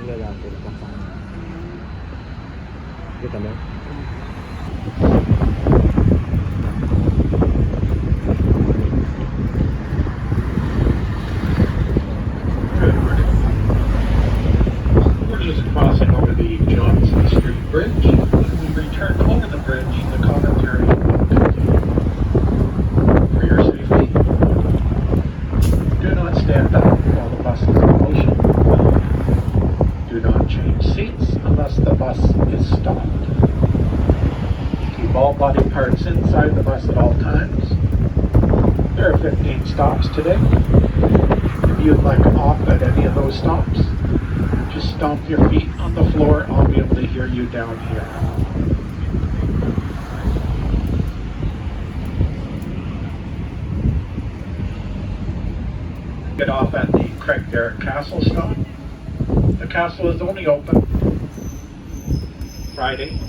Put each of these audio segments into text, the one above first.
lalaki kasama. Kita mo? We're just crossing over the Johnson Street Bridge. When we return over the bridge, the commentary will continue. For your safety, do not stand up while the bus is in motion. Do not change seats unless the bus is stopped. Keep all body parts inside the bus at all times. There are 15 stops today. If you'd like off at any of those stops, just stomp your feet on the floor. I'll be able to hear you down here. Get off at the Craigdarroch Castle stop. The castle is only open Friday.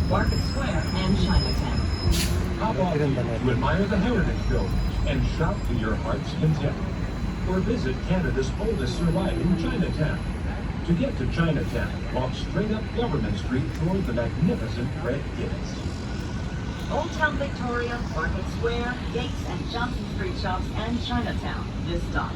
Market Square, and Chinatown. Hop off to admire the Heritage Building and shop to your heart's content. Or visit Canada's oldest surviving Chinatown. To get to Chinatown, walk straight up Government Street toward the magnificent red gates. Old Town Victoria, Market Square, Gates and Johnson Street shops, and Chinatown. This stop.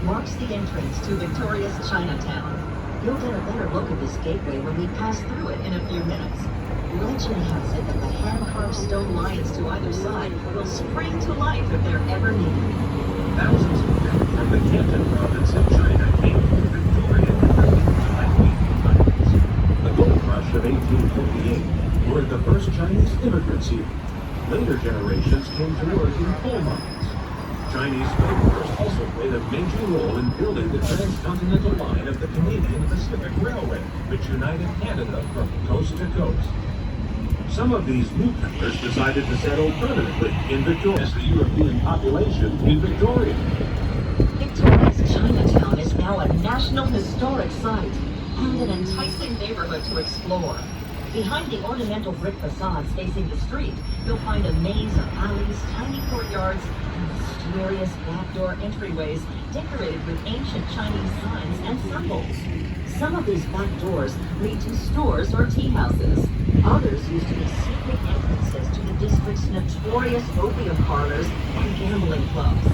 Marks the entrance to Victoria's Chinatown. You'll get a better look at this gateway when we pass through it in a few minutes. Legend has it that the hand-carved stone lions to either side will spring to life if they're ever needed. Thousands of people from the Canton province of China came to Victoria in the late 1800s. The gold rush of 1858 lured the first Chinese immigrants here. Later generations came to work in coal mines. Chinese laborers also played a major role in building the transcontinental line of the Canadian Pacific Railway, which united Canada from coast to coast. Some of these newcomers decided to settle permanently in Victoria as the European population in Victoria. Victoria's Chinatown is now a National Historic Site and an enticing neighborhood to explore. Behind the ornamental brick facades facing the street, you'll find a maze of alleys, tiny courtyards, and mysterious backdoor entryways decorated with ancient Chinese signs and symbols. Some of these back doors lead to stores or tea houses. Others used to be secret entrances to the district's notorious opium parlors and gambling clubs.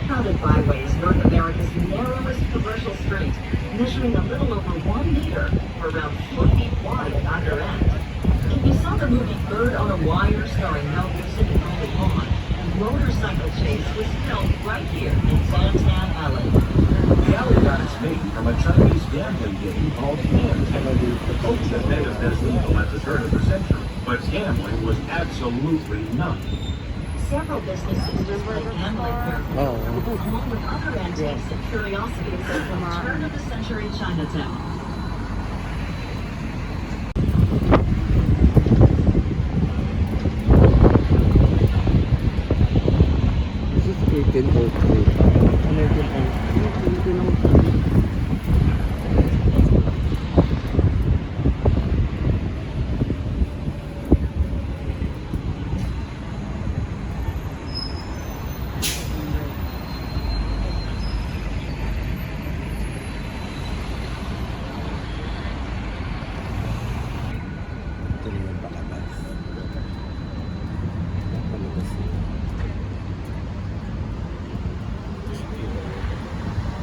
Crowded byways, North America's narrowest commercial street, measuring a little over 1 meter, or around 4 feet wide at either end. If you saw the movie Bird on a Wire starring Mel Gibson and Goldie Hawn, a motorcycle chase was filmed right here in Santan Alley. The alley got its name from a Chinese gambling game called Chinatown. The folks that made it as legal at the turn of the century, but gambling was absolutely none. Several businesses display gambling paraphernalia, along with other antiques and curiosities from the turn of the century Chinatown.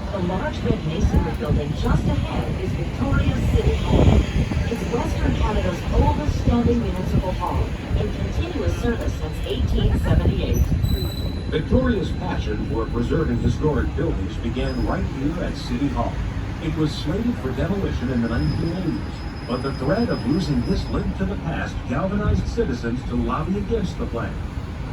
The large red masonry building just ahead is Victoria's City Hall. It's Western Canada's oldest standing municipal hall, in continuous service since 1878. Victoria's passion for preserving historic buildings began right here at City Hall. It was slated for demolition in the 1980s, but the threat of losing this link to the past galvanized citizens to lobby against the plan.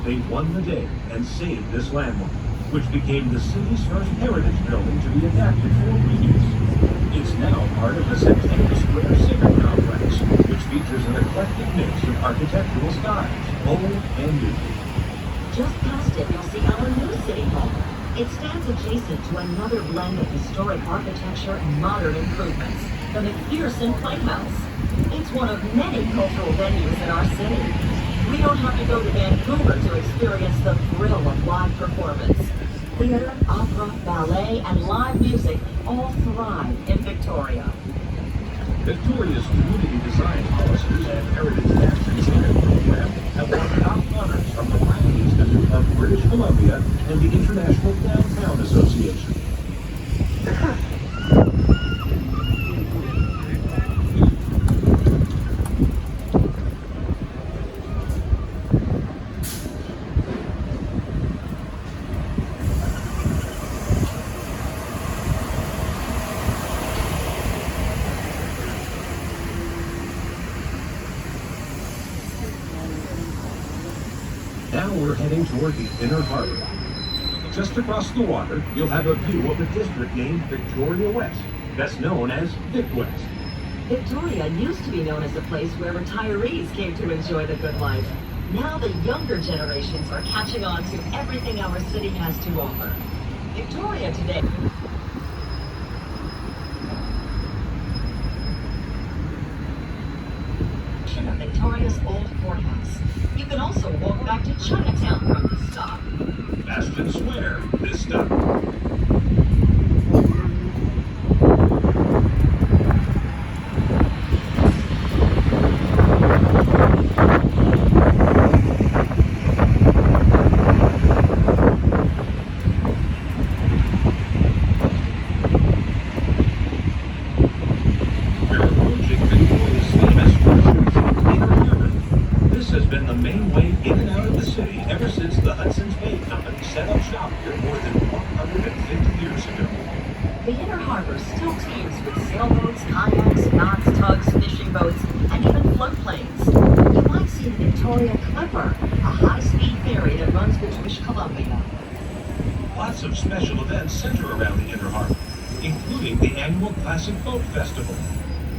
They won the day and saved this landmark, which became the city's first heritage building to be adapted for reuse. It's now part of the Centennial Square Civic Complex, which features an eclectic mix of architectural styles, old and new. Just past it, you'll see our new City Hall. It stands adjacent to another blend of historic architecture and modern improvements, the McPherson Playhouse. It's one of many cultural venues in our city. We don't have to go to Vancouver to experience the thrill of live performance. Theater, opera, ballet, and live music all thrive in Victoria. Victoria's community design policies and heritage tax incentive program have won top honors from the Planning Institute of British Columbia and the International Downtown Association. Now we're heading toward the Inner Harbour. Just across the water, you'll have a view of the district named Victoria West, best known as Vic West. Victoria used to be known as a place where retirees came to enjoy the good life. Now the younger generations are catching on to everything our city has to offer. Victoria today. Of Victoria's old courthouse. You can also walk back to Chinatown from this stop. Bastion Square, this stop. The Inner Harbour still teems with sailboats, kayaks, yachts, tugs, fishing boats, and even floatplanes. You might see the Victoria Clipper, a high-speed ferry that runs between Columbia. Lots of special events center around the Inner Harbour, including the annual Classic Boat Festival.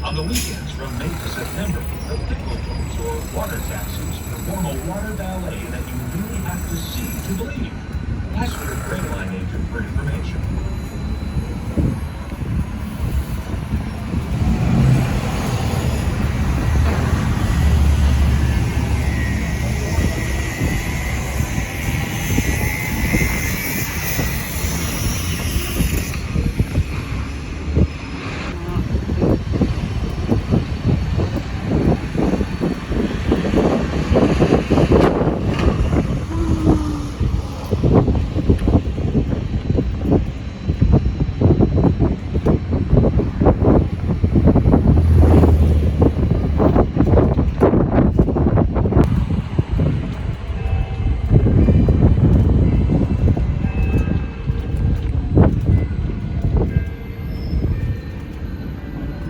On the weekends from May to September, the pickle boats or water taxis perform a water ballet that you really have to see to believe. Ask your train line agent for information.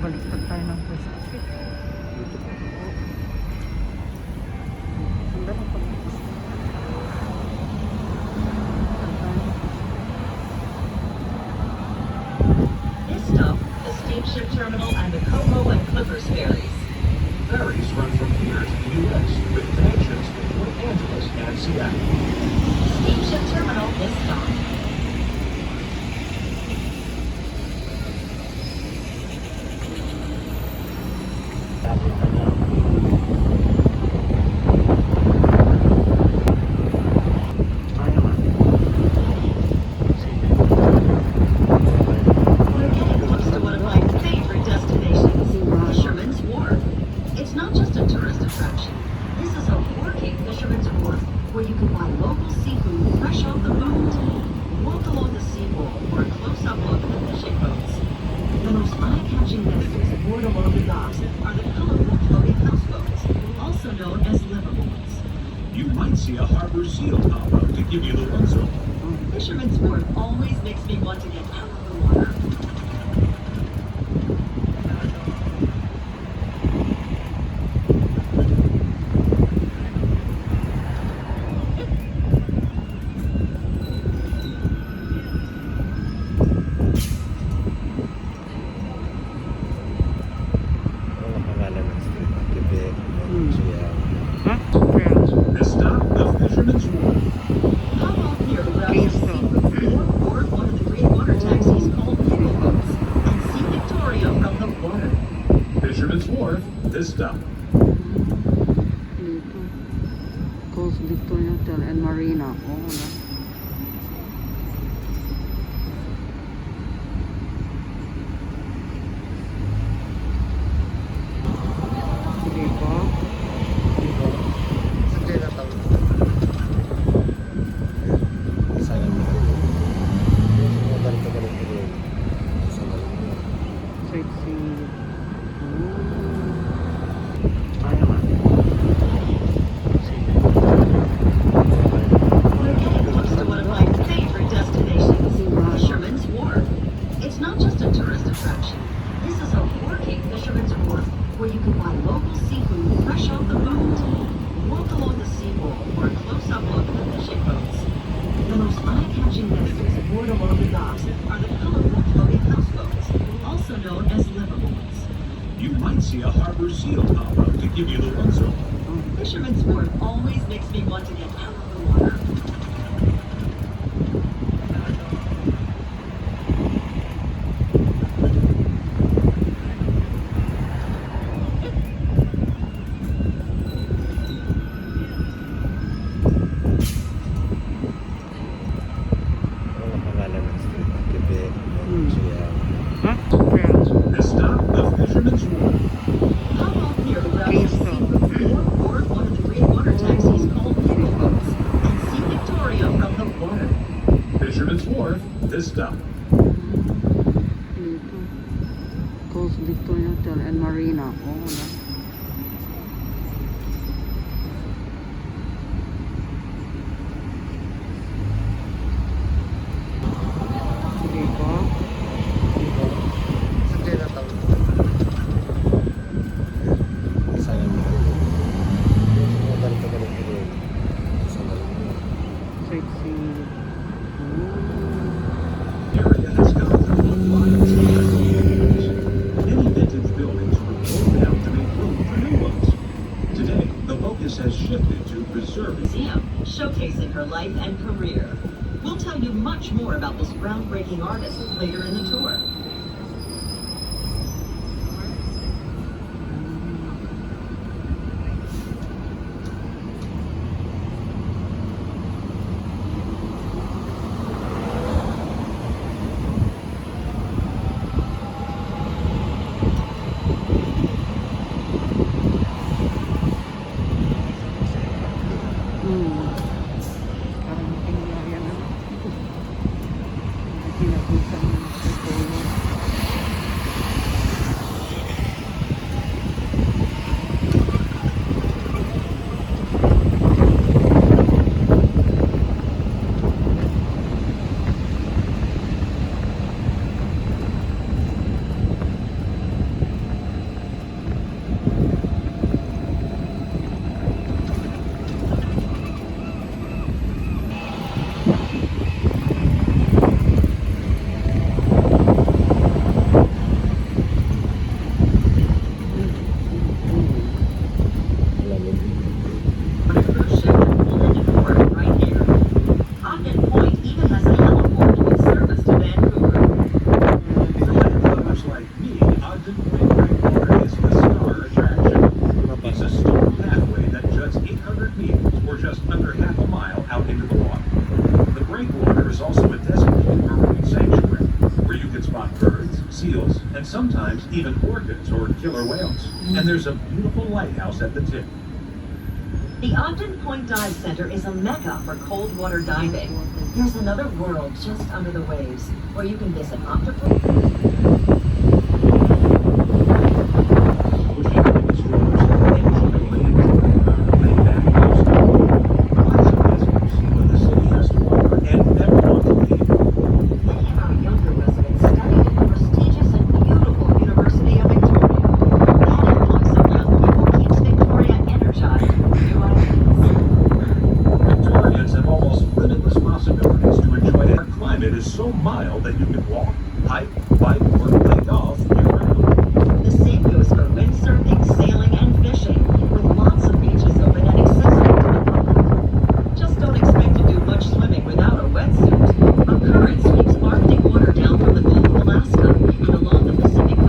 Baliktad tayo ng pwesto kasi. Ganda ng pag-iis. This stop, the steamship terminal and the Como and Clippers ferries. Ferries run from here to the U.S. with connections to Los Angeles and Seattle. Steamship terminal, this stop. We're getting close to one of my favorite destinations, Fisherman's Wharf. It's not just a tourist attraction. This is a working Fisherman's Wharf where you can buy local seafood fresh off the boat. Walk along the seawall for a close-up look at the fishing boats. The most eye-catching visitors moored along the docks are the colorful floating houseboats, also known as liverboards. You might see a harbor seal pop up to give you the once-over. Fisherman's Wharf always makes me want to get out of the water. This stop, the Fisherman's Wharf. Hop off here without board one of the green water taxis called Pickle Boats and see Victoria from the water. Fisherman's Wharf, this stop. Dito. Coast Victoria Hotel and Marina. Oo na. Sige po. Sightseeing. We're getting close to one of my favorite destinations, Fisherman's Wharf. It's not just a tourist attraction. This is a working Fisherman's Wharf where you can buy local seafood fresh off the boat. Walk along the seawall for a close-up look at the fishing boats. The most eye-catching visitors moored along the docks are the colorful floating houseboats, also known as liverboards. You might see a harbor seal pop up to give you the once-over. Fisherman's Wharf always makes me want to get out of the water. This stop, the Fisherman's Wharf. Hop off here without board one of the green water taxis called Pickle Boats and see Victoria from the water. Fisherman's Wharf, this stop. Dito. Coast Victoria Hotel and Marina. Oo na. Sige po. groundbreaking artists later in the tour. Parang tingnan na. Pinabusan mo sa polo. Right here. Ogden Point even has a heliport with service to Vancouver. For landlubbers like me, Ogden Point Breakwater is the star attraction. It's a stone pathway that juts 800 meters, or just under half a mile, out into the water. The breakwater is also a designated marine sanctuary, where you can spot birds, seals, and sometimes even orcas or killer whales. And there's a beautiful lighthouse at the tip. The Ogden Point Dive Center is a mecca for cold water diving. There's another world just under the waves, where you can visit octopus. Many of our younger residents studied at the prestigious and beautiful University of Victoria. That influx of young people keeps Victoria energized with new ideas. Victorians have almost limitless possibilities to enjoy it. Our climate is so mild that you can walk, hike, bike, or play golf year-round. The same goes for windsurfing, sailing, and fishing, with lots of beaches open and accessible to the public. Just don't expect to do much swimming without a wetsuit. A current sweeps Arctic water down from the Gulf of Alaska and along the Pacific.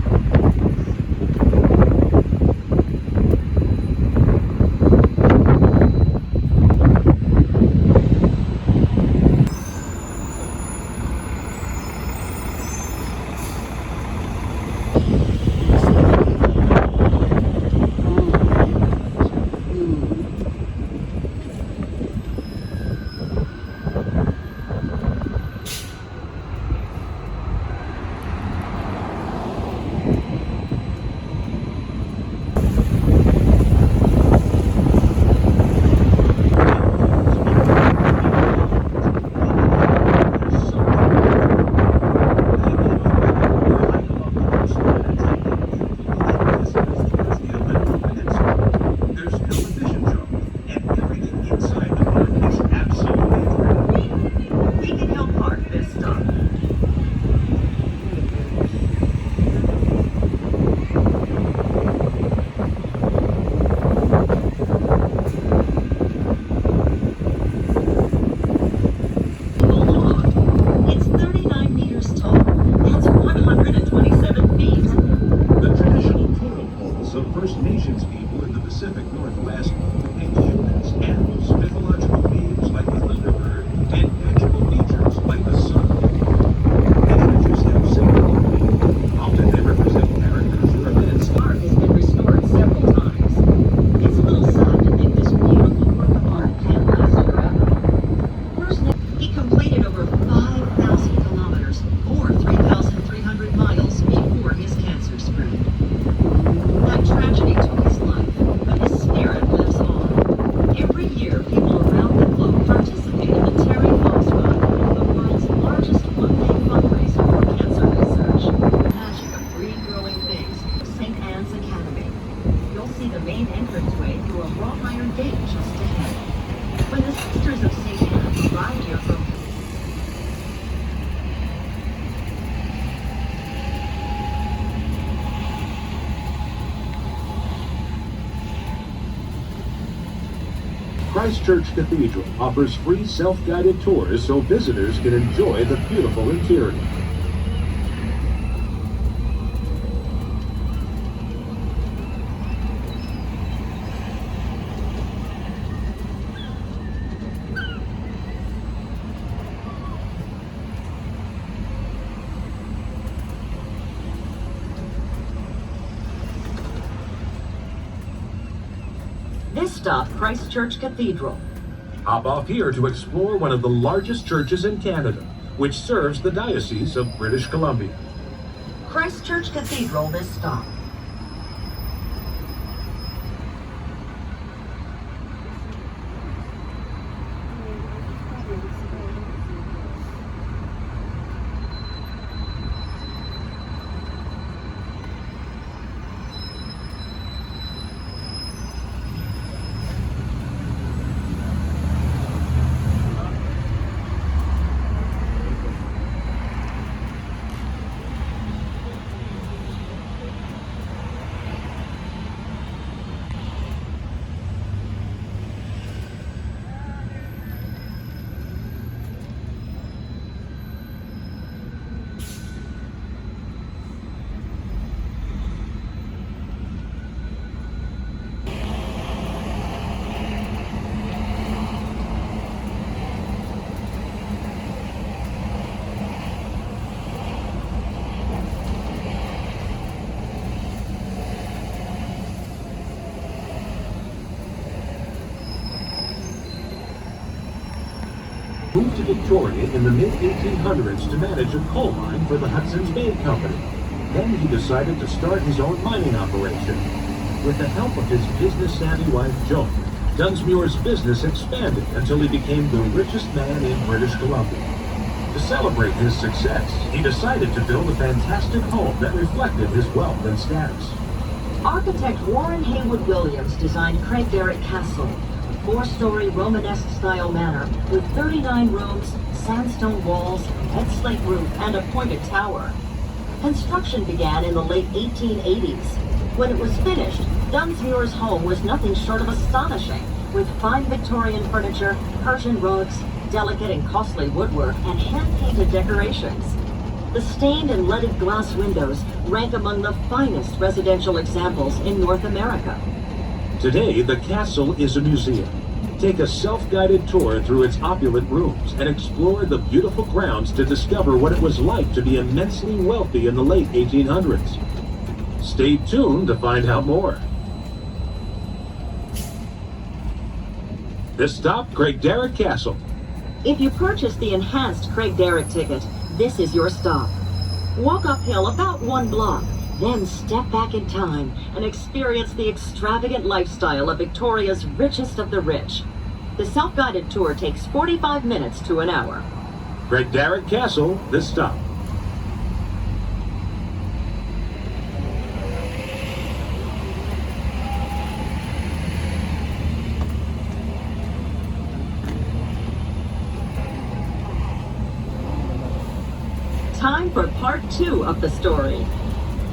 Christchurch Cathedral offers free self-guided tours so visitors can enjoy the beautiful interior. This stop, Christchurch Cathedral. Hop off here to explore one of the largest churches in Canada, which serves the Diocese of British Columbia. Christchurch Cathedral, this stop. Moved to Victoria in the mid-1800s to manage a coal mine for the Hudson's Bay Company. Then he decided to start his own mining operation. With the help of his business-savvy wife, Joan, Dunsmuir's business expanded until he became the richest man in British Columbia. To celebrate his success, he decided to build a fantastic home that reflected his wealth and status. Architect Warren Haywood Williams designed Craigdarroch Castle, a four-story Romanesque-style manor with 39 rooms, sandstone walls, red slate roof, and a pointed tower. Construction began in the late 1880s. When it was finished, Dunsmuir's home was nothing short of astonishing, with fine Victorian furniture, Persian rugs, delicate and costly woodwork, and hand-painted decorations. The stained and leaded glass windows rank among the finest residential examples in North America. Today, the castle is a museum. Take a self-guided tour through its opulent rooms and explore the beautiful grounds to discover what it was like to be immensely wealthy in the late 1800s. Stay tuned to find out more. This stop, Craigdarroch Castle. If you purchase the enhanced Craigdarroch ticket, this is your stop. Walk uphill about 1 block, then step back in time and experience the extravagant lifestyle of Victoria's richest of the rich. The self-guided tour takes 45 minutes to an hour. Craigdarroch Castle, this stop. Time for part 2 of the story.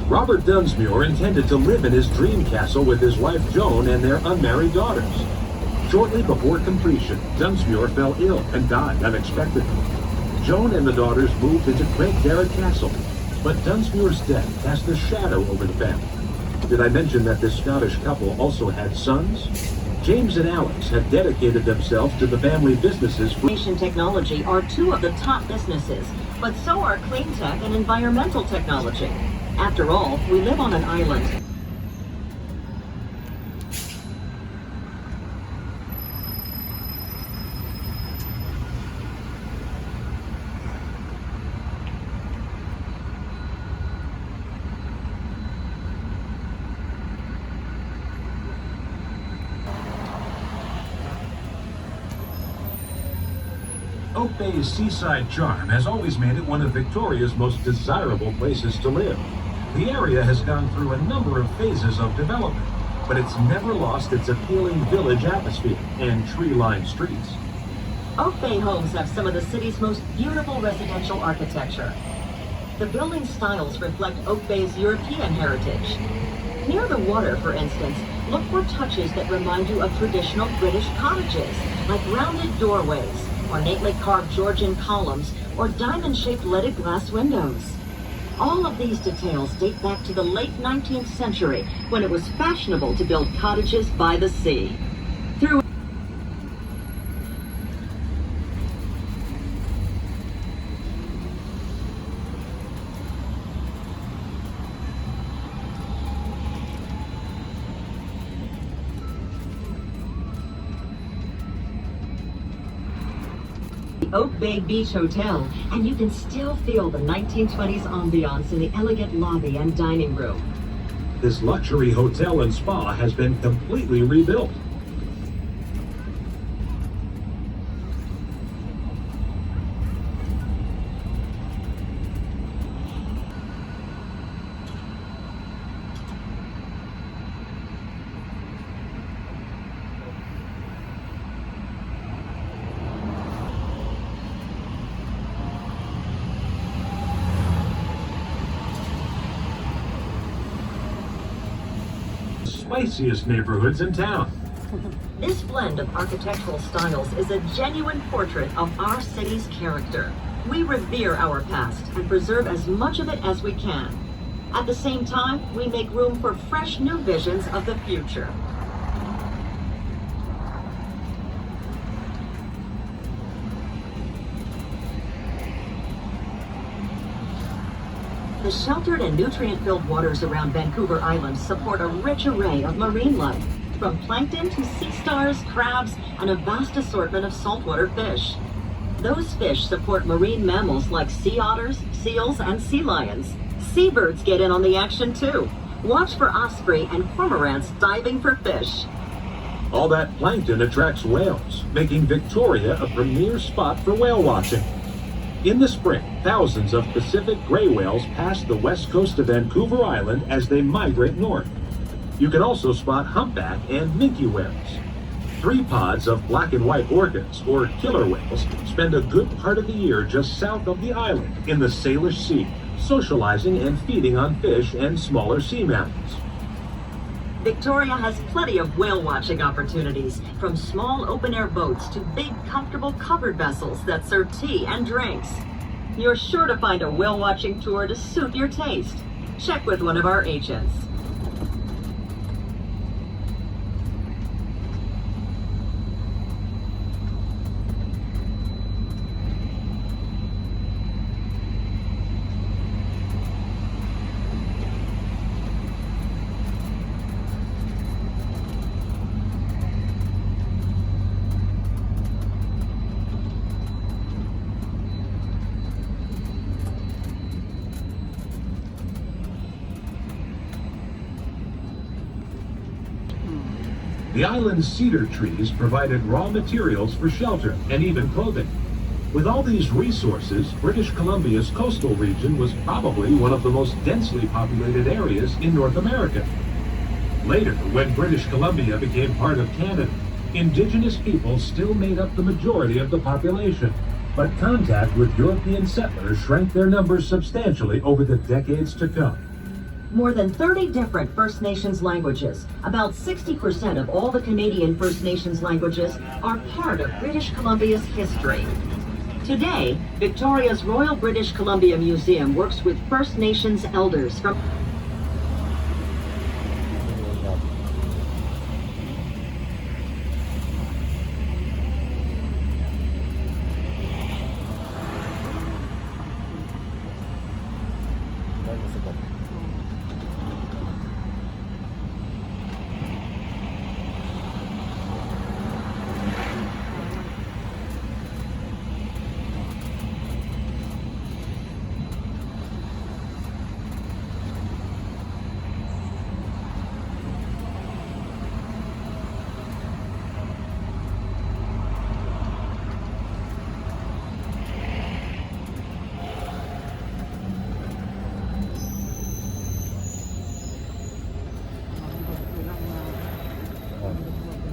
Robert Dunsmuir intended to live in his dream castle with his wife Joan and their unmarried daughters. Shortly before completion, Dunsmuir fell ill and died unexpectedly. Joan and the daughters moved into Craigdarroch Castle, but Dunsmuir's death cast a shadow over the family. Did I mention that this Scottish couple also had sons? James and Alex have dedicated themselves to the family businesses. Information technology are two of the top businesses, but so are clean tech and environmental technology. After all, we live on an island. Oak Bay's seaside charm has always made it one of Victoria's most desirable places to live. The area has gone through a number of phases of development, but it's never lost its appealing village atmosphere and tree-lined streets. Oak Bay homes have some of the city's most beautiful residential architecture. The building styles reflect Oak Bay's European heritage. Near the water, for instance, Look for touches that remind you of traditional British cottages, like rounded doorways, ornately carved Georgian columns, or diamond-shaped leaded glass windows. All of these details date back to the late 19th century, when it was fashionable to build cottages by the sea. Through Oak Bay Beach Hotel, and you can still feel the 1920s ambiance in the elegant lobby and dining room. This luxury hotel and spa has been completely rebuilt. Spiciest neighborhoods in town. This blend of architectural styles is a genuine portrait of our city's character. We revere our past and preserve as much of it as we can. At the same time, we make room for fresh new visions of the future. The sheltered and nutrient-filled waters around Vancouver Island support a rich array of marine life, from plankton to sea stars, crabs, and a vast assortment of saltwater fish. Those fish support marine mammals like sea otters, seals, and sea lions. Seabirds get in on the action too. Watch for osprey and cormorants diving for fish. All that plankton attracts whales, making Victoria a premier spot for whale watching. In the spring, thousands of Pacific gray whales pass the west coast of Vancouver Island as they migrate north. You can also spot humpback and minke whales. 3 pods of black and white orcas, or killer whales, spend a good part of the year just south of the island in the Salish Sea, socializing and feeding on fish and smaller sea mammals. Victoria has plenty of whale watching opportunities, from small open-air boats to big, comfortable covered vessels that serve tea and drinks. You're sure to find a whale watching tour to suit your taste. Check with one of our agents. The island's cedar trees provided raw materials for shelter and even clothing. With all these resources, British Columbia's coastal region was probably one of the most densely populated areas in North America. Later, when British Columbia became part of Canada, indigenous people still made up the majority of the population. But contact with European settlers shrank their numbers substantially over the decades to come. More than 30 different First Nations languages, about 60% of all the Canadian First Nations languages, are part of British Columbia's history. Today, Victoria's Royal British Columbia Museum works with First Nations elders from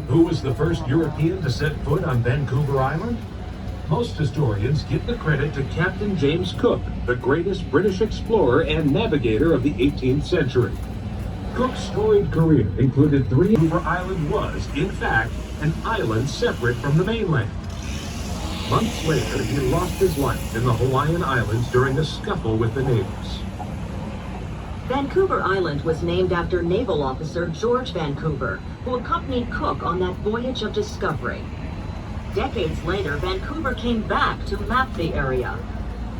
Who was the first European to set foot on Vancouver Island? Most historians give the credit to Captain James Cook, the greatest British explorer and navigator of the 18th century. Cook's storied career included three. Vancouver Island was, in fact, an island separate from the mainland. Months later, he lost his life in the Hawaiian Islands during a scuffle with the natives. Vancouver Island was named after naval officer George Vancouver, who accompanied Cook on that voyage of discovery. Decades later, Vancouver came back to map the area.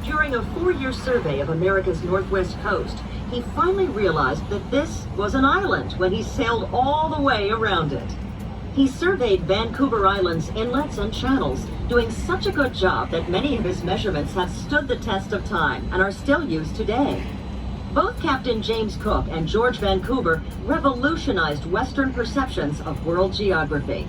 During a 4-year survey of America's northwest coast, he finally realized that this was an island when he sailed all the way around it. He surveyed Vancouver Island's inlets and channels, doing such a good job that many of his measurements have stood the test of time and are still used today. Both Captain James Cook and George Vancouver revolutionized Western perceptions of world geography.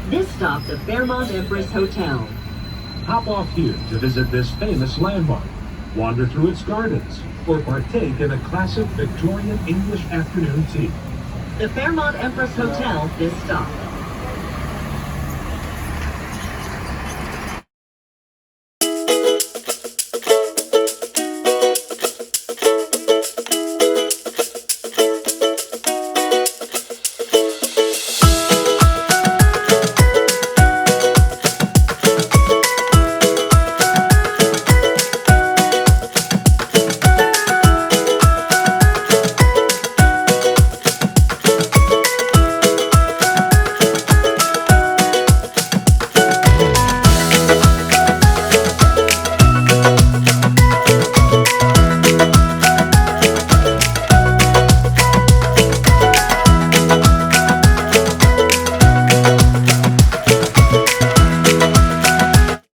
This stop, the Fairmont Empress Hotel. Hop off here to visit this famous landmark, wander through its gardens, or partake in a classic Victorian English afternoon tea. The Fairmont Empress Hotel, this stop.